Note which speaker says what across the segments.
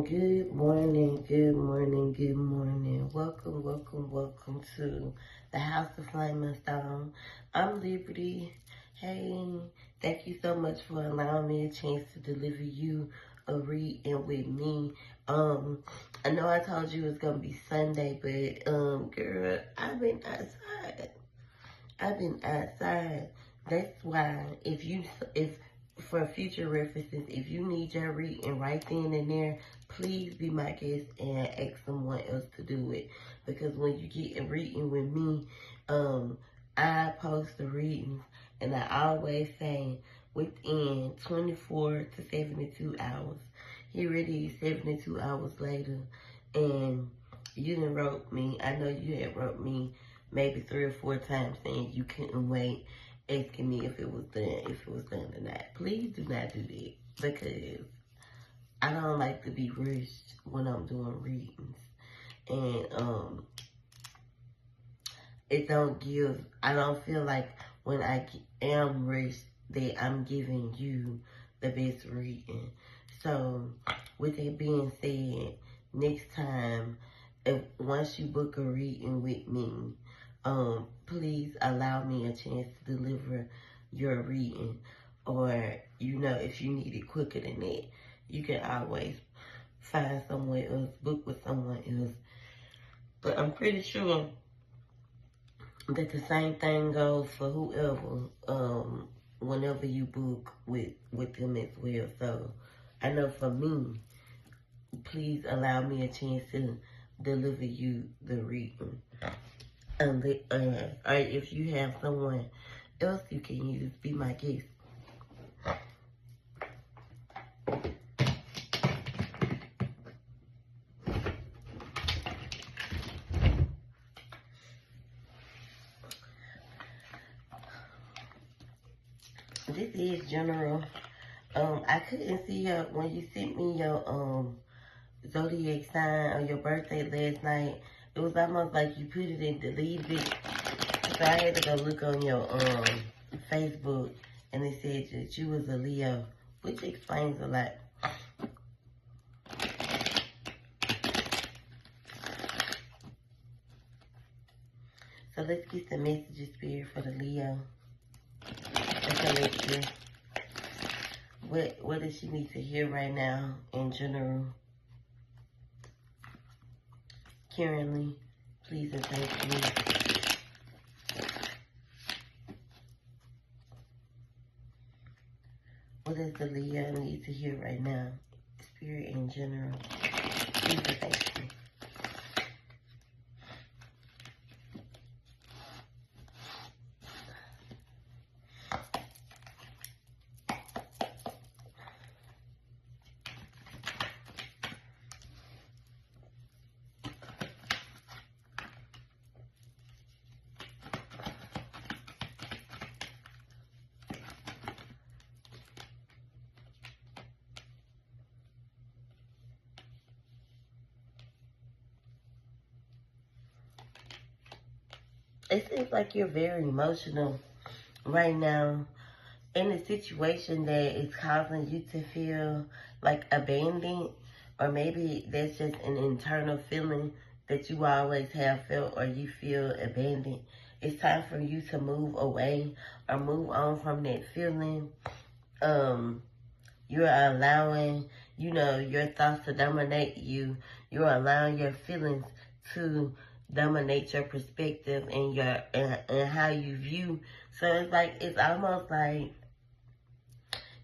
Speaker 1: Good morning, good morning, good morning. Welcome, welcome, welcome to the House of Flame and Stone. I'm Liberty. Hey, thank you so much for allowing me a chance to deliver you a reading with me. I know I told you it's gonna be Sunday, but girl, I've been outside. That's why if for future references, if you need your reading right then and there, please be my guest and ask someone else to do it. Because when you get a reading with me, I post the readings and I always say within 24 to 72 hours. Here it is, 72 hours later, and you done wrote me. I know you had wrote me maybe 3 or 4 times saying you couldn't wait, asking me if it was done or not. Please do not do that, because I don't like to be rushed when I'm doing readings. And I don't feel like when I am rushed that I'm giving you the best reading. So with that being said, next time, once you book a reading with me, please allow me a chance to deliver your reading. Or, if you need it quicker than that, you can always find somewhere else, book with someone else. But I'm pretty sure that the same thing goes for whoever, whenever you book with them as well. So I know for me, please allow me a chance to deliver you the reading. Or if you have someone else you can use, be my guest. This is general. I couldn't see when you sent me your zodiac sign or your birthday last night. It was almost like you put it and deleted it. So I had to go look on your Facebook, and it said that you was a Leo, which explains a lot. So let's get the messages, Spirit, for the Leo. Okay, what does she need to hear right now in general? Currently, please and thank you. What does the Leo need to hear right now? Spirit in general. Please and thank you. It seems like you're very emotional right now in a situation that is causing you to feel like abandoned, or maybe that's just an internal feeling that you always have felt, or you feel abandoned. It's time for you to move away or move on from that feeling. You're allowing, your thoughts to dominate you. You're allowing your feelings to dominate your perspective and and how you view. So it's almost like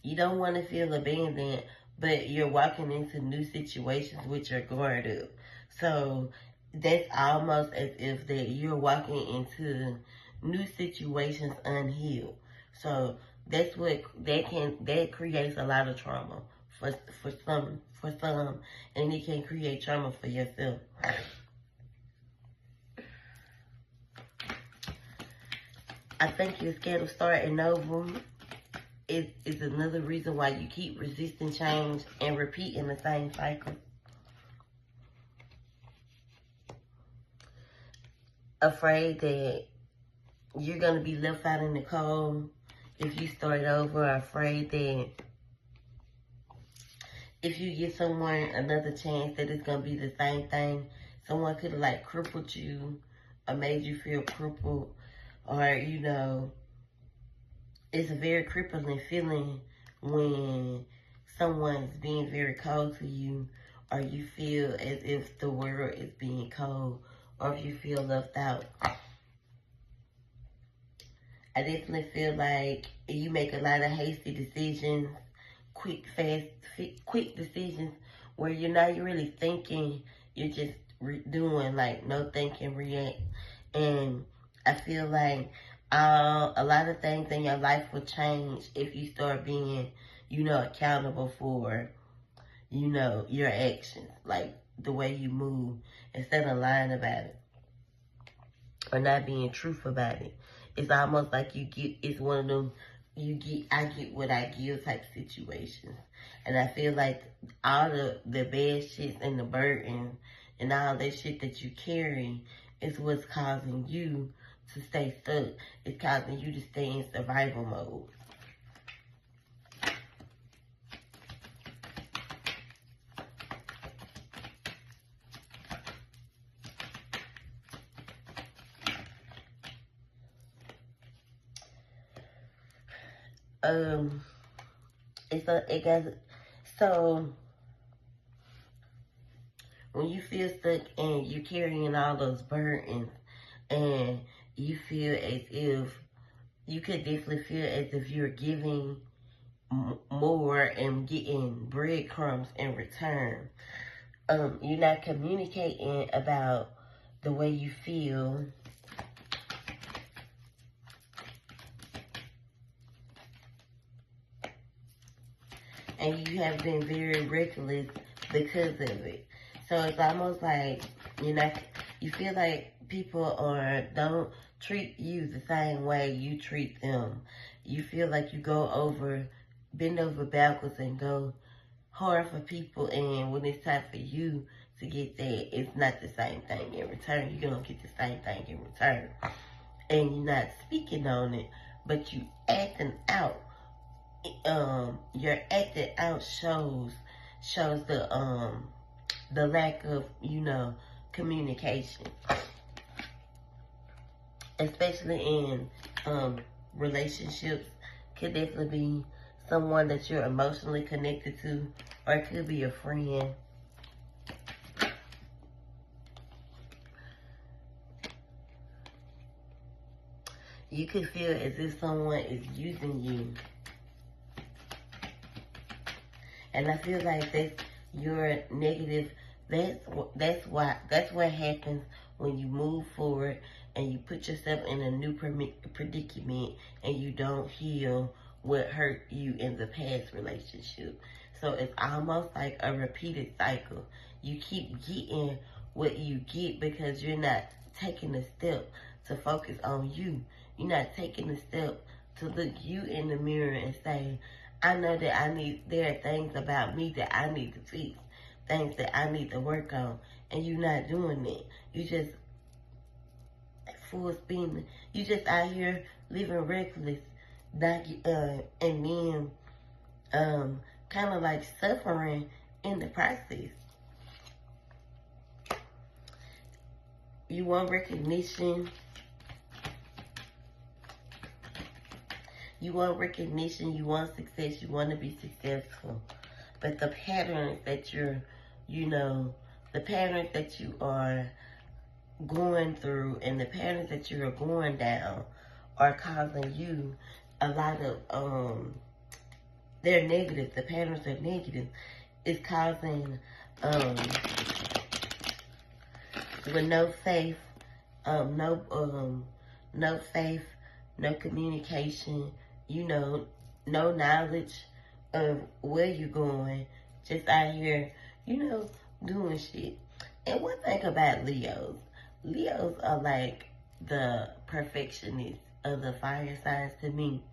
Speaker 1: you don't want to feel abandoned, but you're walking into new situations with your guard up. So that's almost as if that you're walking into new situations unhealed. So that creates a lot of trauma for some, and it can create trauma for yourself. I think you're scared of starting over. Is another reason why you keep resisting change and repeating the same cycle. Afraid that you're going to be left out in the cold if you start over. Afraid that if you give someone another chance, that it's gonna be the same thing. Someone could have like crippled you or made you feel crippled, or it's a very crippling feeling when someone's being very cold to you, or you feel as if the world is being cold, or if you feel left out. I definitely feel like you make a lot of hasty decisions, quick decisions where you're not really thinking, you're just doing, like, no thinking, react. And I feel like a lot of things in your life will change if you start being, accountable for, your actions, like the way you move, instead of lying about it or not being truthful about it. It's almost like it's one of them, I get what I give type situations. And I feel like all the bad shit and the burden and all that shit that you carry is what's causing you to stay stuck. It's causing you to stay in survival mode. So when you feel stuck and you're carrying all those burdens, and you feel as if, you could definitely feel as if you're giving more and getting breadcrumbs in return. You're not communicating about the way you feel. And you have been very reckless because of it. So it's almost like you feel like people don't treat you the same way you treat them. You feel like you bend over backwards and go hard for people, and when it's time for you to get that, it's not the same thing in return. You're gonna get the same thing in return. And you're not speaking on it, but you acting out. Your acting out shows the lack of, communication. Especially in relationships. Could definitely be someone that you're emotionally connected to, or it could be a friend. You could feel as if someone is using you. And I feel like that's your negative. That's what happens when you move forward and you put yourself in a new predicament, and you don't heal what hurt you in the past relationship. So it's almost like a repeated cycle. You keep getting what you get because you're not taking a step to focus on you. You're not taking a step to look you in the mirror and say, I know that there are things about me that I need to fix, things that I need to work on, and you're not doing it. You just full speed. You just out here living reckless, and then kind of like suffering in the process. You want recognition. You want recognition, you want success, you want to be successful. But the patterns that the patterns that you are going through and the patterns that you are going down are causing you a lot of, they're negative. The patterns are negative. It's causing, with no faith, no faith, no communication, no knowledge of where you're going, just out here, doing shit. And one thing about Leos are like the perfectionists of the fire signs to me.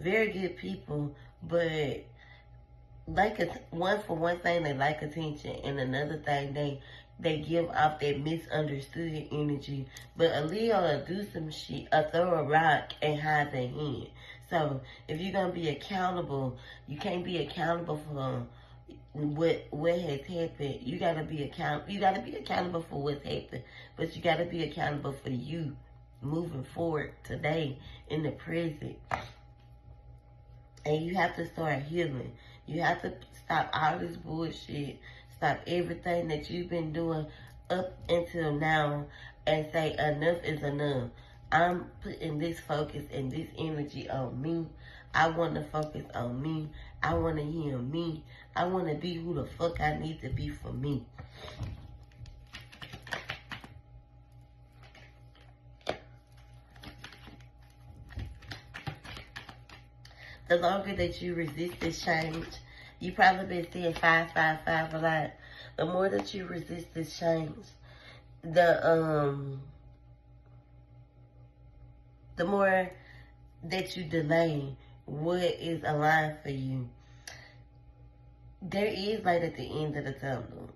Speaker 1: Very good people, but one thing, they like attention, and another thing, they give off that misunderstood energy. But a Leo will do some shit, throw a rock and hide their hand. So if you're gonna be accountable, you can't be accountable for what has happened. You gotta be accountable. You gotta be accountable for what's happened, but you gotta be accountable for you moving forward today in the present. And you have to start healing. You have to stop all this bullshit. Stop everything that you've been doing up until now and say enough is enough. I'm putting this focus and this energy on me. I want to focus on me. I want to heal me. I want to be who the fuck I need to be for me. The longer that you resist this change, you probably been seeing 555 a lot. The more that you resist this change, the more that you delay what is aligned for you. There is light at the end of the tunnel.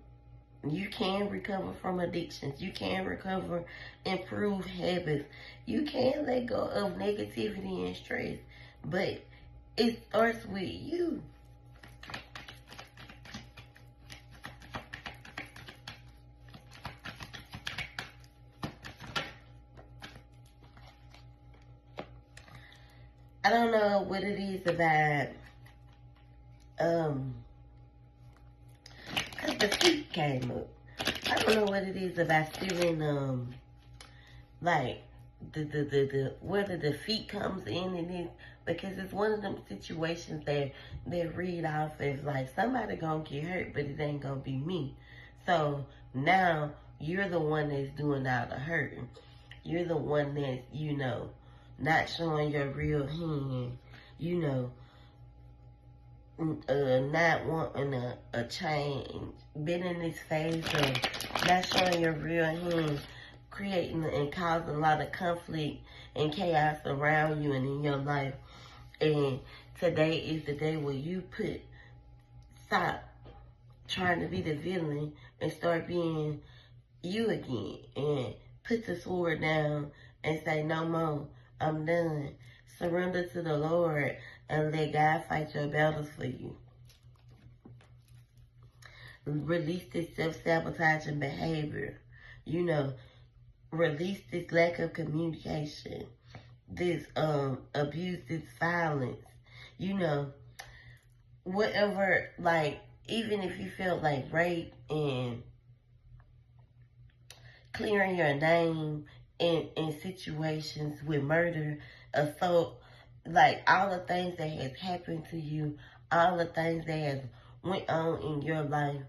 Speaker 1: You can recover from addictions. You can recover, improve habits. You can let go of negativity and stress. But it starts with you. I don't know what it is about, cause the feet came up. I don't know what it is about feeling, like, whether the feet comes in and it, because it's one of them situations that read off as like, somebody gonna get hurt, but it ain't gonna be me. So now you're the one that's doing all the hurting. You're the one that's, you know, not showing your real hand, you know, not wanting a change, been in this phase of not showing your real hand, creating and causing a lot of conflict and chaos around you and in your life. And today is the day where you stop trying to be the villain and start being you again, and put the sword down and say, no more, I'm done. Surrender to the Lord and let God fight your battles for you. Release this self-sabotaging behavior. You know, release this lack of communication, this abuse, this violence. You know, whatever, like, even if you feel like rape and clearing your name in situations with murder, assault, like all the things that has happened to you, all the things that has went on in your life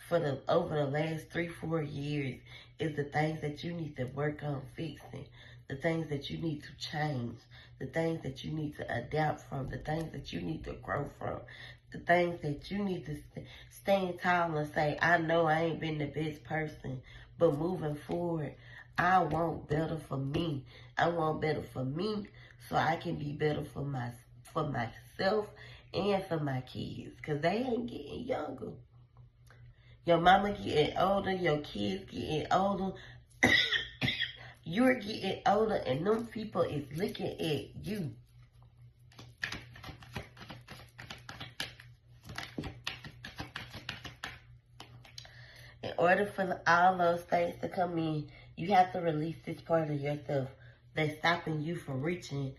Speaker 1: for over the last 3-4 years is the things that you need to work on fixing, the things that you need to change, the things that you need to adapt from, the things that you need to grow from, the things that you need to stand tall and say, I know I ain't been the best person, but moving forward, I want better for me. I want better for me so I can be better for myself and for my kids, because they ain't getting younger. Your mama getting older, your kids getting older, you're getting older, and them people is looking at you. In order for all those things to come in, you have to release this part of yourself that's stopping you from reaching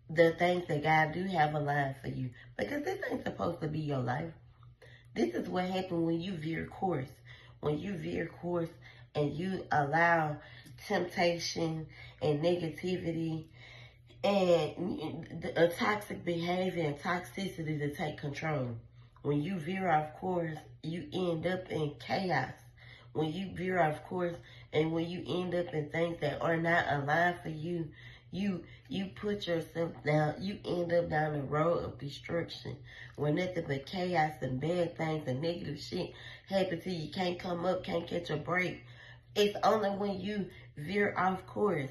Speaker 1: the things that God do have aligned for you. Because this ain't supposed to be your life. This is what happened when you veer course. When you veer course and you allow temptation and negativity and a toxic behavior and toxicity to take control. When you veer off course, you end up in chaos. When you veer off course and when you end up in things that are not aligned for you, you put yourself down, you end up down the road of destruction where nothing but chaos and bad things and negative shit happen to you. Can't come up, can't catch a break. It's only when you veer off course.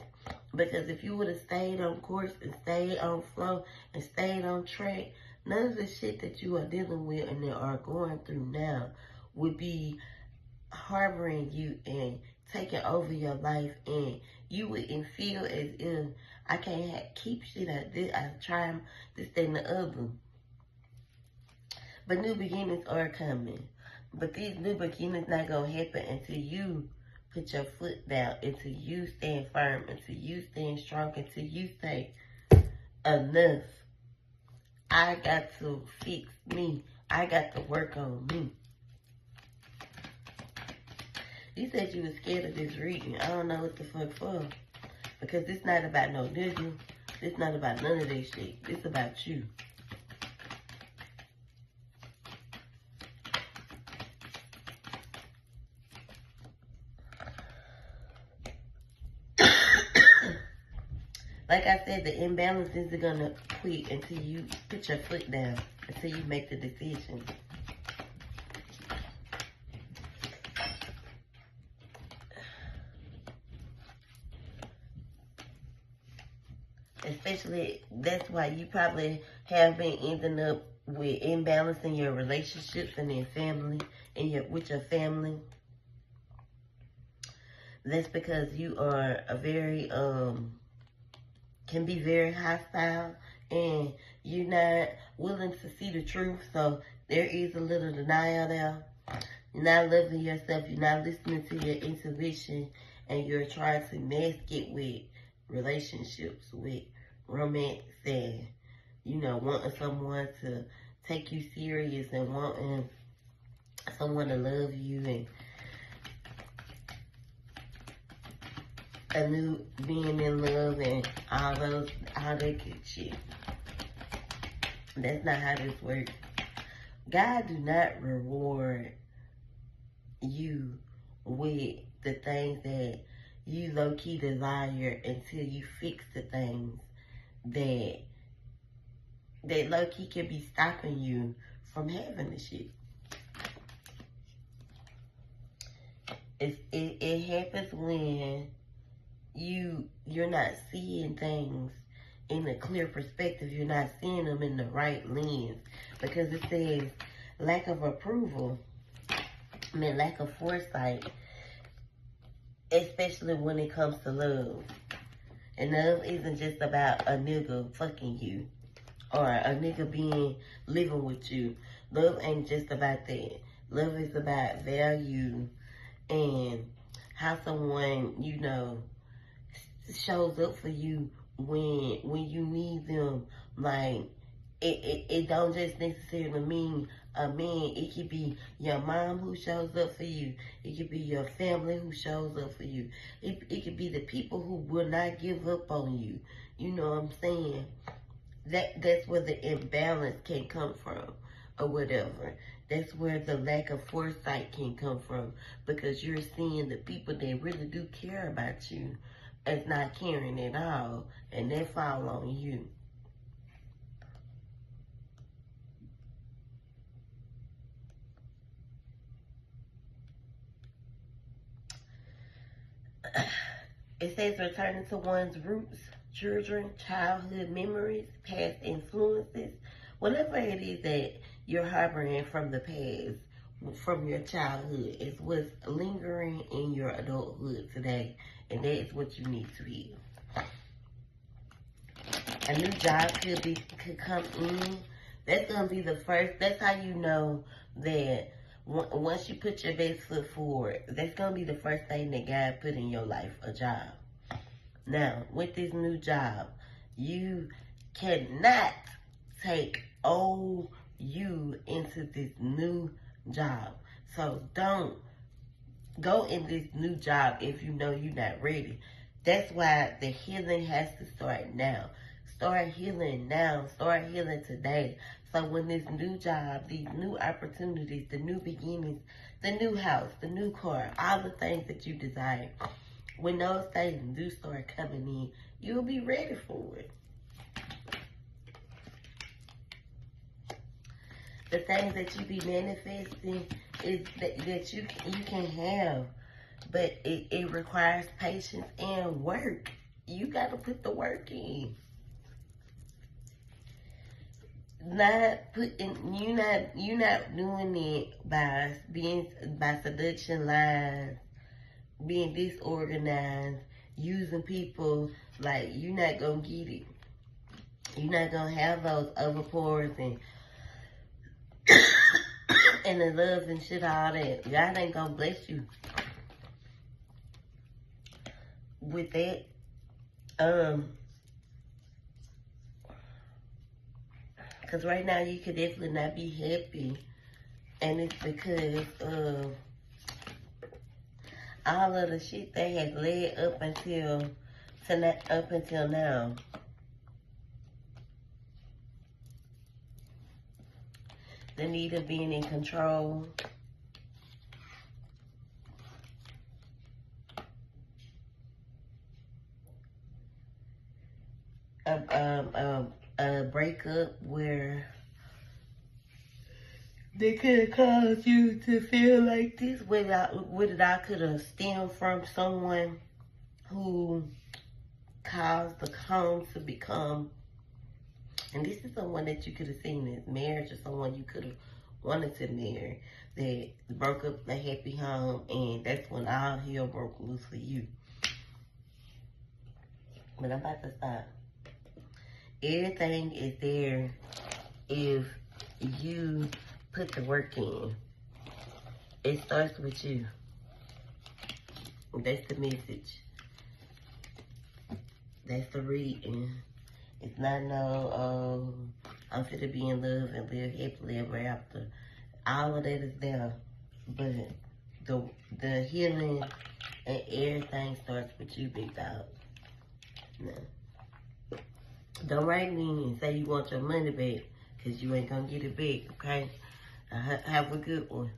Speaker 1: Because if you would have stayed on course and stayed on flow and stayed on track, none of the shit that you are dealing with and that are going through now would be harboring you and taking over your life, and you wouldn't feel as if I can't keep shit like this. I try this, that, and the other. But new beginnings are coming. But these new beginnings not going to happen until you put your foot down, until you stand firm, until you stand strong, until you say, enough. I got to fix me. I got to work on me. You said you was scared of this reading. I don't know what the fuck for. Because it's not about no nigga. It's not about none of that shit. It's about you. Like I said, the imbalance isn't going to quit until you put your foot down, until you make the decision. Especially, that's why you probably have been ending up with imbalance in your relationships and in family, with your family. That's because you are a very, can be very hostile, and you're not willing to see the truth. So there is a little denial there. You're not loving yourself. You're not listening to your intuition, and you're trying to mask it with relationships, with romance, and, you know, wanting someone to take you serious and wanting someone to love you and being in love and all that good shit. That's not how this works. God do not reward you with the things that you low-key desire until you fix the things that low-key can be stopping you from having the shit. It happens when you're not seeing things in a clear perspective. You're not seeing them in the right lens, because it says lack of approval, lack of foresight, especially when it comes to love. And love isn't just about a nigga fucking you or a nigga living with you. Love ain't just about that. Love is about value and how someone, you know, shows up for you when you need them. Like, it don't just necessarily mean a man. It could be your mom who shows up for you. It could be your family who shows up for you. It could be the people who will not give up on you. You know what I'm saying? That's where the imbalance can come from, or whatever. That's where the lack of foresight can come from, because you're seeing the people that really do care about you as not caring at all, and they fall on you. It says returning to one's roots, children, childhood memories, past influences, whatever it is that you're harboring from the past, from your childhood, is what's lingering in your adulthood today, and that is what you need to heal. A new job could come in. That's gonna be the first. That's how you know that once you put your best foot forward, that's gonna be the first thing that God put in your life, a job. Now, with this new job, you cannot take old you into this new job. So don't go in this new job if you know you're not ready. That's why the healing has to start now. Start healing now. Start healing today. So when this new job, these new opportunities, the new beginnings, the new house, the new car, all the things that you desire, when those things do start coming in, you'll be ready for it. The things that you be manifesting is that you can have, but it requires patience and work. You got to put the work in. You're not doing it by seduction lines, being disorganized, using people. Like, you're not gonna get it. You're not gonna have those overpours and and the love and shit, all that. God ain't gonna bless you with that. Because right now you could definitely not be happy. And it's because of all of the shit that has led up until now. The need of being in control. A breakup where they could have caused you to feel like this, whether I could have stemmed from someone who caused the home to become, and this is someone that you could have seen as marriage, or someone you could have wanted to marry, that broke up a happy home, and that's when all hell broke loose for you. But I'm about to stop. Everything is there if you put the work in. It starts with you. That's the message. That's the reading. It's not no, I'm fit to be in love and live happily ever after. All of that is there. But the healing and everything starts with you, big dog. No. Don't write me and say you want your money back, because you ain't going to get it back, okay? Have a good one.